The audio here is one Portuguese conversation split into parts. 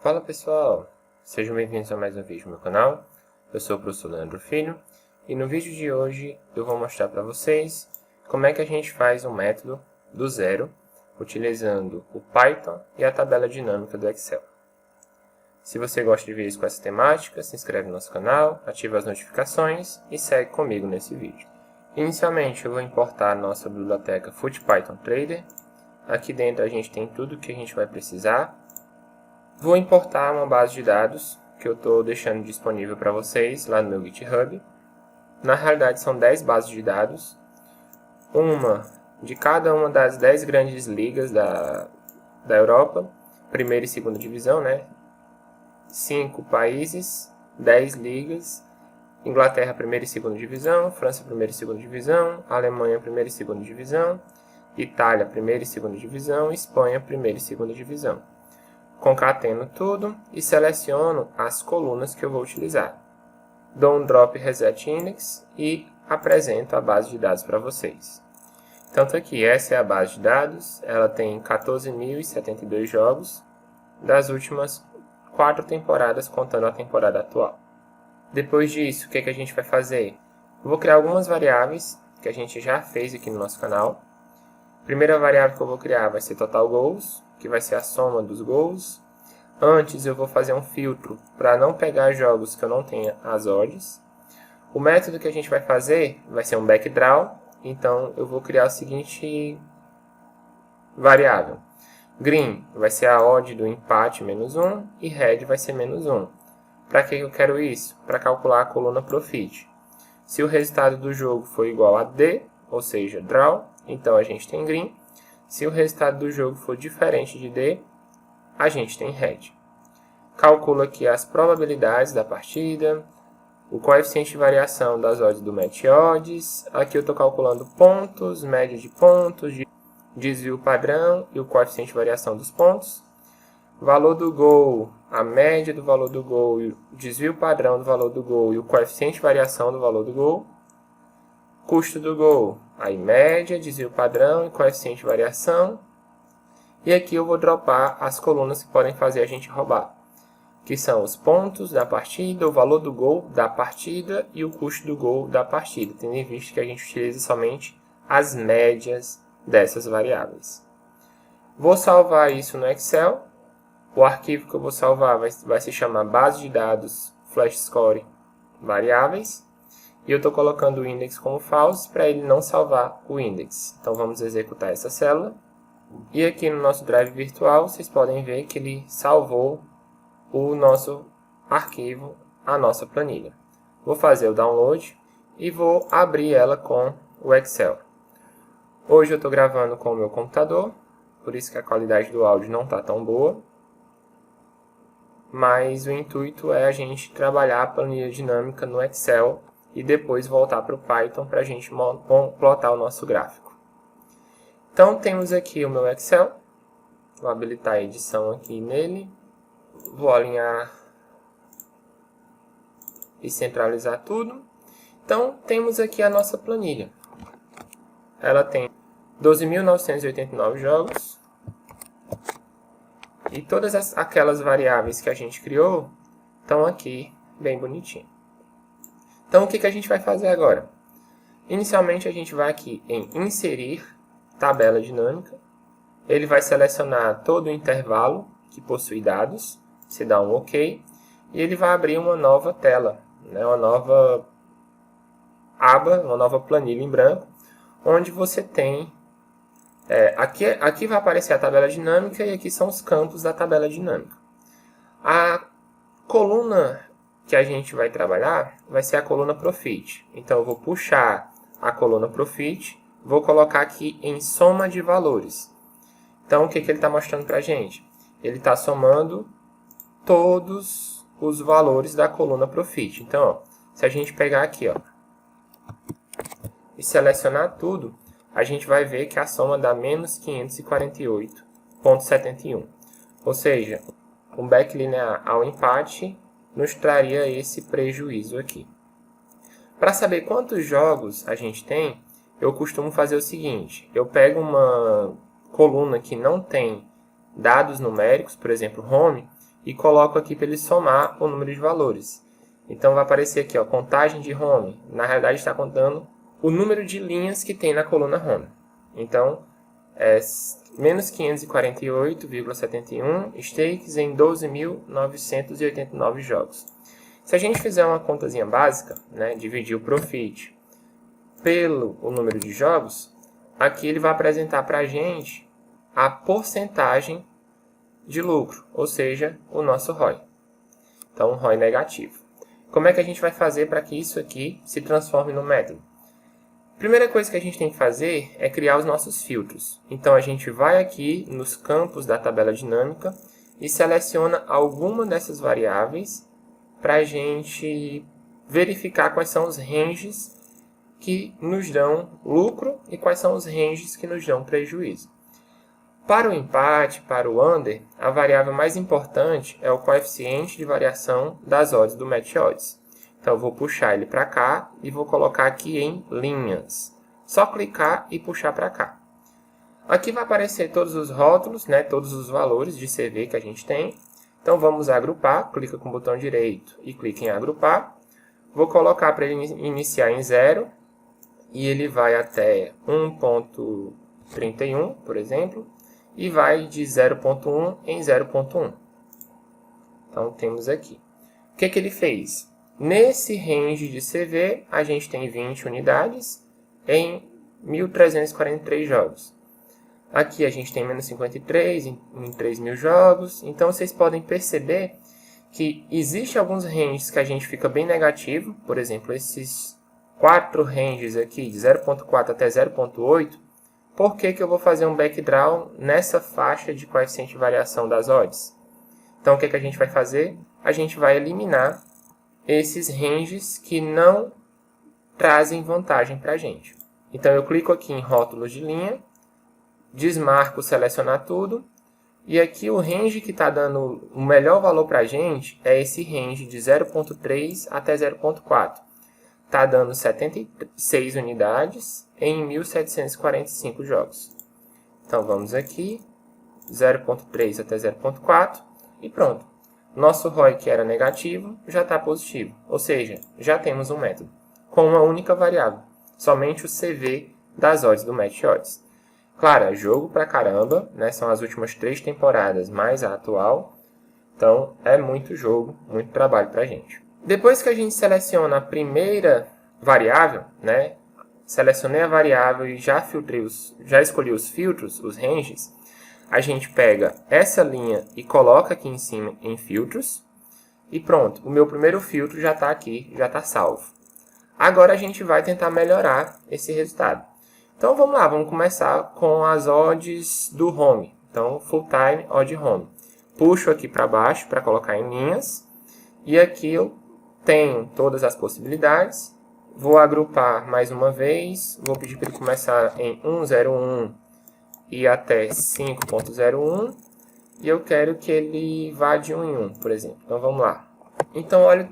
Fala pessoal, sejam bem-vindos a mais um vídeo no meu canal. Eu sou o professor Leandro Filho e no vídeo de hoje eu vou mostrar para vocês como é que a gente faz um método do zero utilizando o Python e a tabela dinâmica do Excel. Se você gosta de vídeos com essa temática, se inscreve no nosso canal, ativa as notificações e segue comigo nesse vídeo. Inicialmente eu vou importar a nossa biblioteca FootPython Trader. Aqui dentro a gente tem tudo que a gente vai precisar. Vou importar uma base de dados que eu estou deixando disponível para vocês lá no meu GitHub. Na realidade são 10 bases de dados, uma de cada uma das 10 grandes ligas da Europa, primeira e segunda divisão, né? 5 países, 10 ligas, Inglaterra primeira e segunda divisão, França primeira e segunda divisão, Alemanha primeira e segunda divisão, Itália primeira e segunda divisão, Espanha primeira e segunda divisão. Concateno tudo e seleciono as colunas que eu vou utilizar. Dou um drop reset index e apresento a base de dados para vocês. Tanto aqui, essa é a base de dados, ela tem 14.072 jogos das últimas 4 temporadas, contando a temporada atual. Depois disso, o que a gente vai fazer? Eu vou criar algumas variáveis que a gente já fez aqui no nosso canal. A primeira variável que eu vou criar vai ser total goals, que vai ser a soma dos gols. Antes eu vou fazer um filtro para não pegar jogos que eu não tenha as odds. O método que a gente vai fazer vai ser um backdraw, então eu vou criar a seguinte variável. Green vai ser a odd do empate menos 1 e red vai ser menos 1. Para que eu quero isso? Para calcular a coluna profit. Se o resultado do jogo for igual a D, ou seja, draw, então a gente tem green. Se o resultado do jogo for diferente de D, a gente tem red. Calculo aqui as probabilidades da partida, o coeficiente de variação das odds do match odds. Aqui eu estou calculando pontos, média de pontos, desvio padrão e o coeficiente de variação dos pontos. Valor do gol, a média do valor do gol, o desvio padrão do valor do gol e o coeficiente de variação do valor do gol. Custo do gol, aí média, desvio padrão e coeficiente de variação. E aqui eu vou dropar as colunas que podem fazer a gente roubar, que são os pontos da partida, o valor do gol da partida e o custo do gol da partida, tendo em vista que a gente utiliza somente as médias dessas variáveis. Vou salvar isso no Excel. O arquivo que eu vou salvar vai se chamar base de dados flash score variáveis. E eu estou colocando o index como false para ele não salvar o index. Então vamos executar essa célula. E aqui no nosso drive virtual vocês podem ver que ele salvou o nosso arquivo, a nossa planilha. Vou fazer o download e vou abrir ela com o Excel. Hoje eu estou gravando com o meu computador, por isso que a qualidade do áudio não está tão boa. Mas o intuito é a gente trabalhar a planilha dinâmica no Excel e depois voltar para o Python para a gente plotar o nosso gráfico. Então temos aqui o meu Excel, vou habilitar a edição aqui nele, vou alinhar e centralizar tudo. Então temos aqui a nossa planilha, ela tem 12.989 jogos e todas aquelas variáveis que a gente criou estão aqui bem bonitinho. Então, o que a gente vai fazer agora? Inicialmente, a gente vai aqui em Inserir, Tabela Dinâmica. Ele vai selecionar todo o intervalo que possui dados. Você dá um OK. E ele vai abrir uma nova tela, né? Uma nova aba, uma nova planilha em branco, onde você tem... aqui vai aparecer a tabela dinâmica e aqui são os campos da tabela dinâmica. A coluna que a gente vai trabalhar vai ser a coluna Profit. Então, eu vou puxar a coluna Profit, vou colocar aqui em soma de valores. Então, o que ele está mostrando para a gente? Ele está somando todos os valores da coluna Profit. Então, ó, se a gente pegar aqui e selecionar tudo, a gente vai ver que a soma dá menos 548,71. Ou seja, um backlinear ao empate nos traria esse prejuízo aqui. Para saber quantos jogos a gente tem, eu costumo fazer o seguinte. Eu pego uma coluna que não tem dados numéricos, por exemplo, home, e coloco aqui para ele somar o número de valores. Então vai aparecer aqui, ó, contagem de home. Na realidade está contando o número de linhas que tem na coluna home. Então, é menos 548,71 stakes em 12.989 jogos. Se a gente fizer uma contazinha básica, né, dividir o profit pelo o número de jogos, aqui ele vai apresentar para a gente a porcentagem de lucro, ou seja, o nosso ROI. Então, ROI negativo. Como é que a gente vai fazer para que isso aqui se transforme no método? Primeira coisa que a gente tem que fazer é criar os nossos filtros. Então, a gente vai aqui nos campos da tabela dinâmica e seleciona alguma dessas variáveis para a gente verificar quais são os ranges que nos dão lucro e quais são os ranges que nos dão prejuízo. Para o empate, para o under, a variável mais importante é o coeficiente de variação das odds do match odds. Então, eu vou puxar ele para cá e vou colocar aqui em linhas. Só clicar e puxar para cá. Aqui vai aparecer todos os rótulos, né, todos os valores de CV que a gente tem. Então, vamos agrupar. Clica com o botão direito e clica em agrupar. Vou colocar para ele iniciar em 0 e ele vai até 1.31, por exemplo. E vai de 0.1 em 0.1. Então, temos aqui. O que ele fez? Nesse range de CV, a gente tem 20 unidades em 1.343 jogos. Aqui a gente tem menos 53 em 3.000 jogos. Então, vocês podem perceber que existem alguns ranges que a gente fica bem negativo. Por exemplo, esses 4 ranges aqui, de 0.4 até 0.8. Por que eu vou fazer um backdraw nessa faixa de coeficiente de variação das odds? Então, o que a gente vai fazer? A gente vai eliminar esses ranges que não trazem vantagem para a gente. Então, eu clico aqui em rótulos de linha, desmarco selecionar tudo, e aqui o range que está dando o melhor valor para a gente é esse range de 0.3 até 0.4. Está dando 76 unidades em 1.745 jogos. Então, vamos aqui, 0.3 até 0.4 e pronto. Nosso ROI, que era negativo, já está positivo. Ou seja, já temos um método com uma única variável, somente o CV das odds do Match Odds. Claro, é jogo pra caramba, né? São as últimas 3 temporadas mais a atual. Então, é muito jogo, muito trabalho para a gente. Depois que a gente seleciona a primeira variável, né? Selecionei a variável e já escolhi os filtros, os ranges, a gente pega essa linha e coloca aqui em cima em filtros. E pronto, o meu primeiro filtro já está aqui, já está salvo. Agora a gente vai tentar melhorar esse resultado. Então vamos lá, vamos começar com as odds do home. Então, full time odd home. Puxo aqui para baixo para colocar em linhas. E aqui eu tenho todas as possibilidades. Vou agrupar mais uma vez. Vou pedir para ele começar em 101 e até 5.01. E eu quero que ele vá de 1 em 1, por exemplo. Então vamos lá. Então olha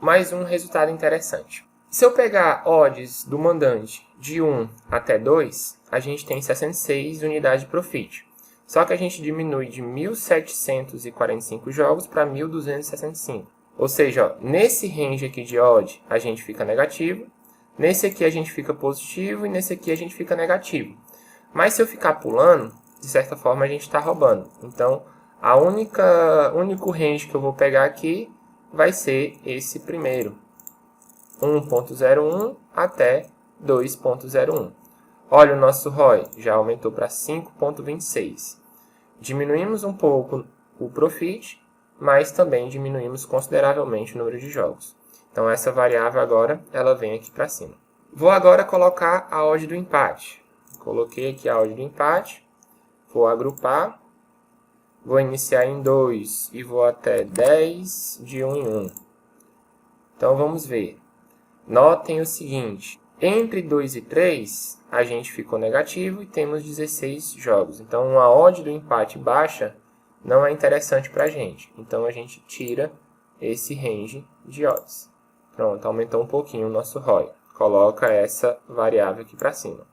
mais um resultado interessante. Se eu pegar odds do mandante de 1 até 2, a gente tem 66 unidades de profit. Só que a gente diminui de 1.745 jogos para 1.265. Ou seja, ó, nesse range aqui de odd a gente fica negativo, nesse aqui a gente fica positivo e nesse aqui a gente fica negativo. Mas se eu ficar pulando, de certa forma a gente está roubando. Então, único range que eu vou pegar aqui vai ser esse primeiro. 1.01 até 2.01. Olha o nosso ROI, já aumentou para 5.26. Diminuímos um pouco o profit, mas também diminuímos consideravelmente o número de jogos. Então essa variável agora, ela vem aqui para cima. Vou agora colocar a odd do empate. Coloquei aqui a odd do empate, vou agrupar, vou iniciar em 2 e vou até 10 de 1 em 1. Então vamos ver. Notem o seguinte, entre 2 e 3, a gente ficou negativo e temos 16 jogos. Então, uma odd do empate baixa não é interessante para a gente. Então, a gente tira esse range de odds. Pronto, aumentou um pouquinho o nosso ROI. Coloca essa variável aqui para cima.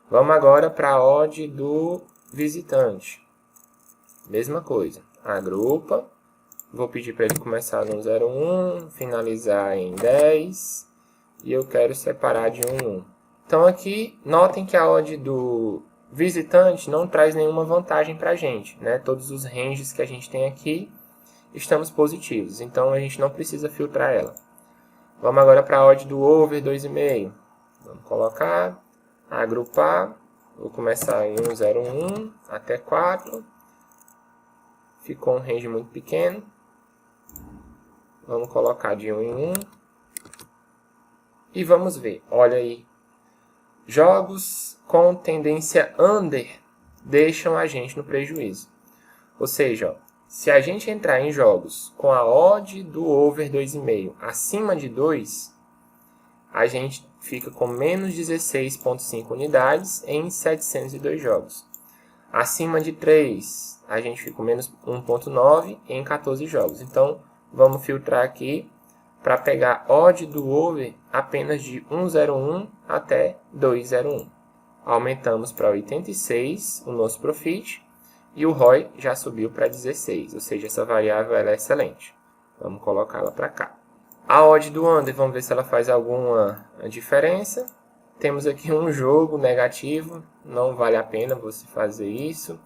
Vamos agora para a odd do visitante. Mesma coisa, agrupa, Vou pedir para ele começar no 0,1, finalizar em 10, e eu quero separar de 1,1. Então aqui, notem que a odd do visitante não traz nenhuma vantagem para a gente, né? Todos os ranges que a gente tem aqui estamos positivos, então a gente não precisa filtrar ela. Vamos agora para a odd do over 2,5. Vamos colocar, agrupar, vou começar em 1,01 até 4. Ficou um range muito pequeno. Vamos colocar de 1 em 1. E vamos ver, olha aí. Jogos com tendência under deixam a gente no prejuízo. Ou seja, ó, se a gente entrar em jogos com a odd do over 2,5 acima de 2, a gente fica com menos 16,5 unidades em 702 jogos. Acima de 3, a gente fica com menos 1,9 em 14 jogos. Então, vamos filtrar aqui para pegar odd do over apenas de 1,01 até 2,01. Aumentamos para 86 o nosso profit e o ROI já subiu para 16, ou seja, essa variável ela é excelente. Vamos colocá-la para cá. A odd do under, vamos ver se ela faz alguma diferença. Temos aqui um jogo negativo, não vale a pena você fazer isso.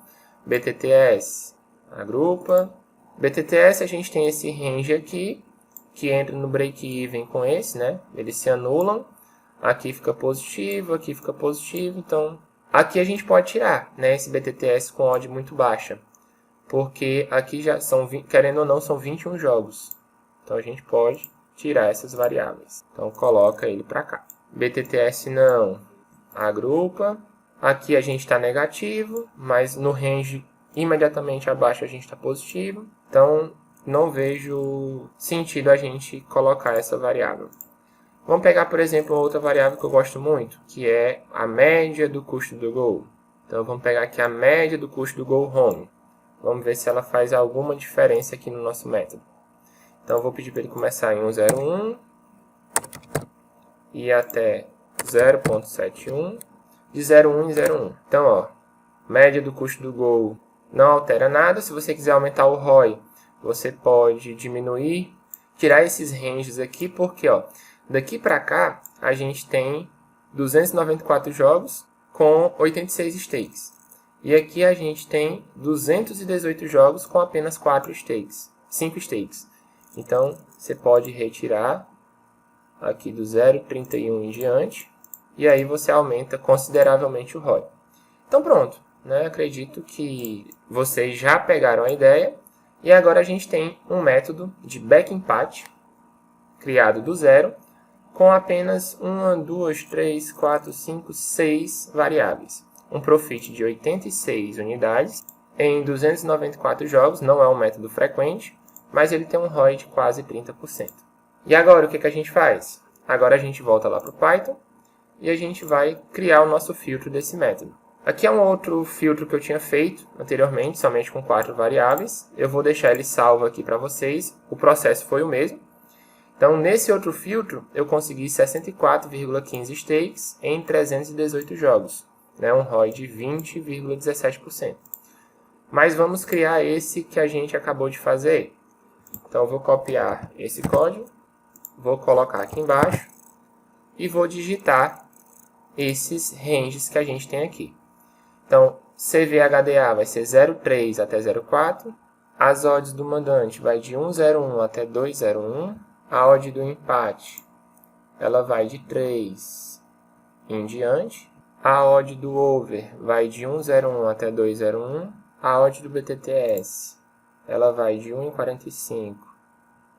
BTTS, agrupa. BTTS a gente tem esse range aqui, que entra no break-even com esse, né? Eles se anulam. Aqui fica positivo, então aqui a gente pode tirar, né, esse BTTS com odd muito baixa, porque aqui já são, querendo ou não, são 21 jogos. Então a gente pode tirar essas variáveis. Então coloca ele para cá. BTTS não, agrupa. Aqui a gente está negativo, mas no range imediatamente abaixo a gente está positivo. Então não vejo sentido a gente colocar essa variável. Vamos pegar, por exemplo, outra variável que eu gosto muito, que é a média do custo do gol. Então, vamos pegar aqui a média do custo do gol home. Vamos ver se ela faz alguma diferença aqui no nosso método. Então, eu vou pedir para ele começar em 1,01 e até 0,71, de 0,1 em 0,1. Então, ó, média do custo do gol não altera nada. Se você quiser aumentar o ROI, você pode diminuir, tirar esses ranges aqui, porque, ó, daqui para cá, a gente tem 294 jogos com 86 stakes. E aqui a gente tem 218 jogos com apenas 4 stakes, 5 stakes. Então, você pode retirar aqui do 0,31 em diante. E aí você aumenta consideravelmente o ROI. Então pronto, né? Acredito que vocês já pegaram a ideia. E agora a gente tem um método de backempate criado do zero, com apenas 1, 2, 3, 4, 5, 6 variáveis. Um profit de 86 unidades em 294 jogos, não é um método frequente, mas ele tem um ROI de quase 30%. E agora o que a gente faz? Agora a gente volta lá para o Python e a gente vai criar o nosso filtro desse método. Aqui é um outro filtro que eu tinha feito anteriormente, somente com 4 variáveis. Eu vou deixar ele salvo aqui para vocês. O processo foi o mesmo. Então, nesse outro filtro, eu consegui 64,15 stakes em 318 jogos, né? Um ROI de 20,17%. Mas vamos criar esse que a gente acabou de fazer. Então, eu vou copiar esse código, vou colocar aqui embaixo e vou digitar esses ranges que a gente tem aqui. Então, CVHDA vai ser 0,3 até 0,4. As odds do mandante vai de 1,01 até 2,01. A odd do empate, ela vai de 3 em diante. A odd do over vai de 1,01 até 2,01. A odd do BTTS, ela vai de 1,45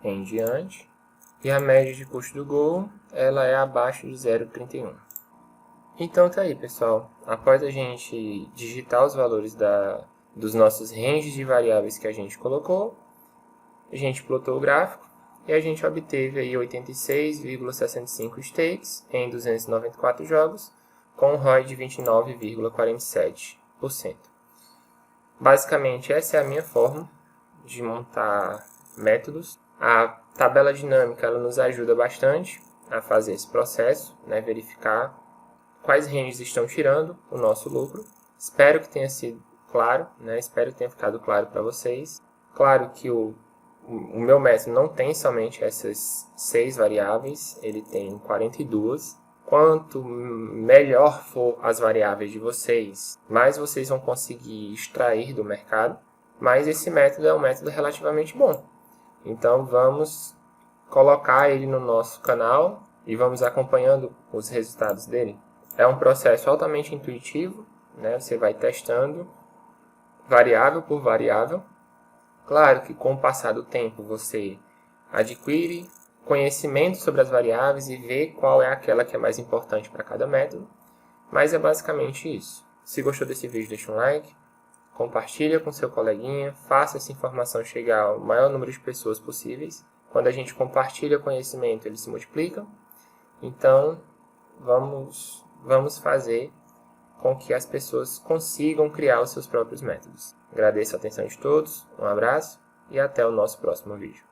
em diante. E a média de custo do gol, ela é abaixo de 0,31. Então tá aí, pessoal. Após a gente digitar os valores dos nossos ranges de variáveis que a gente colocou, a gente plotou o gráfico. E a gente obteve aí 86,65 stakes em 294 jogos, com um ROI de 29,47%. Basicamente, essa é a minha forma de montar métodos. A tabela dinâmica ela nos ajuda bastante a fazer esse processo, né, verificar quais ranges estão tirando o nosso lucro. Espero que tenha sido claro, né, espero que tenha ficado claro para vocês. Claro que o o meu método não tem somente essas 6 variáveis, ele tem 42. Quanto melhor for as variáveis de vocês, mais vocês vão conseguir extrair do mercado. Mas esse método é um método relativamente bom. Então vamos colocar ele no nosso canal e vamos acompanhando os resultados dele. É um processo altamente intuitivo, né? Você vai testando variável por variável. Claro que com o passar do tempo você adquire conhecimento sobre as variáveis e vê qual é aquela que é mais importante para cada método. Mas é basicamente isso. Se gostou desse vídeo, deixa um like, compartilha com seu coleguinha, faça essa informação chegar ao maior número de pessoas possíveis. Quando a gente compartilha conhecimento, ele se multiplica. Então, vamos fazer com que as pessoas consigam criar os seus próprios métodos. Agradeço a atenção de todos, um abraço e até o nosso próximo vídeo.